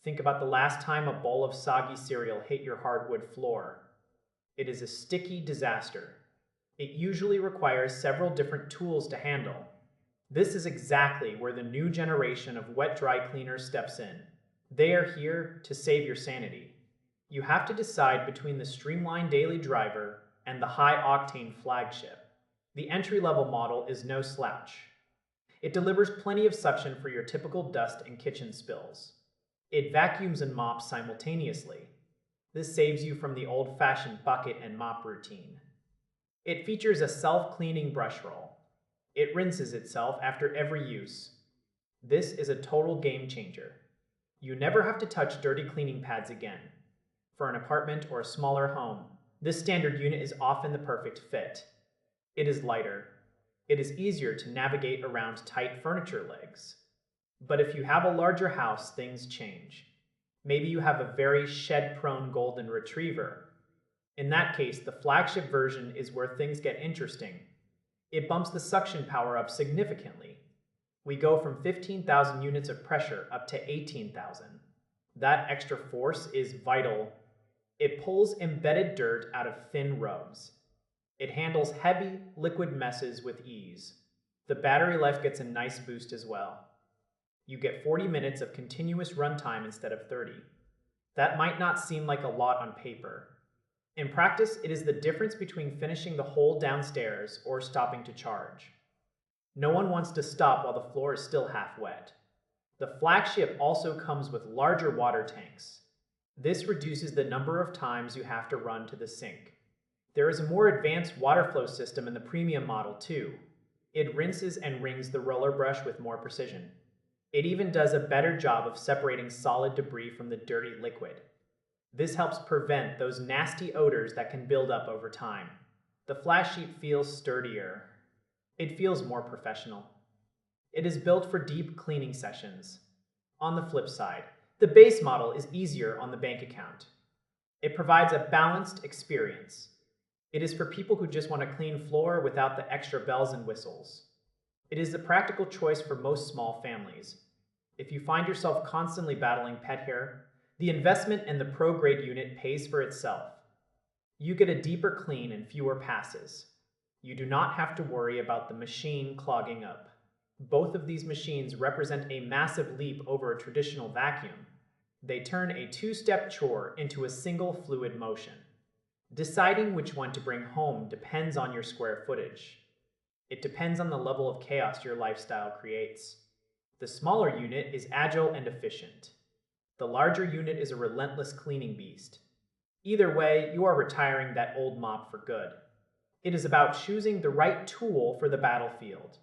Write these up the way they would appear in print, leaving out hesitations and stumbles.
Think about the last time a bowl of soggy cereal hit your hardwood floor. It is a sticky disaster. It usually requires several different tools to handle. This is exactly where the new generation of wet-dry cleaners steps in. They are here to save your sanity. You have to decide between the streamlined daily driver and the high-octane flagship. The entry-level model is no slouch. It delivers plenty of suction for your typical dust and kitchen spills. It vacuums and mops simultaneously. This saves you from the old-fashioned bucket and mop routine. It features a self-cleaning brush roll. It rinses itself after every use. This is a total game changer. You never have to touch dirty cleaning pads again. For an apartment or a smaller home, this standard unit is often the perfect fit. It is lighter. It is easier to navigate around tight furniture legs. But if you have a larger house, things change. Maybe you have a very shed-prone golden retriever. In that case, the flagship version is where things get interesting. It bumps the suction power up significantly. We go from 15,000 units of pressure up to 18,000. That extra force is vital. It pulls embedded dirt out of thin rugs. It handles heavy, liquid messes with ease. The battery life gets a nice boost as well. You get 40 minutes of continuous runtime instead of 30. That might not seem like a lot on paper. In practice, it is the difference between finishing the hole downstairs or stopping to charge. No one wants to stop while the floor is still half wet. The flagship also comes with larger water tanks. This reduces the number of times you have to run to the sink. There is a more advanced water flow system in the premium model too. It rinses and wrings the roller brush with more precision. It even does a better job of separating solid debris from the dirty liquid. This helps prevent those nasty odors that can build up over time. The flash sheet feels sturdier. It feels more professional. It is built for deep cleaning sessions. On the flip side, the base model is easier on the bank account. It provides a balanced experience. It is for people who just want a clean floor without the extra bells and whistles. It is the practical choice for most small families. If you find yourself constantly battling pet hair, the investment in the pro-grade unit pays for itself. You get a deeper clean and fewer passes. You do not have to worry about the machine clogging up. Both of these machines represent a massive leap over a traditional vacuum. They turn a two-step chore into a single fluid motion. Deciding which one to bring home depends on your square footage. It depends on the level of chaos your lifestyle creates. The smaller unit is agile and efficient. The larger unit is a relentless cleaning beast. Either way, you are retiring that old mop for good. It is about choosing the right tool for the battlefield.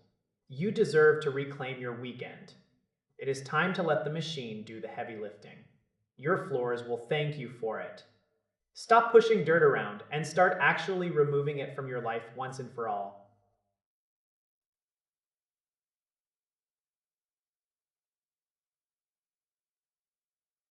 You deserve to reclaim your weekend. It is time to let the machine do the heavy lifting. Your floors will thank you for it. Stop pushing dirt around and start actually removing it from your life once and for all.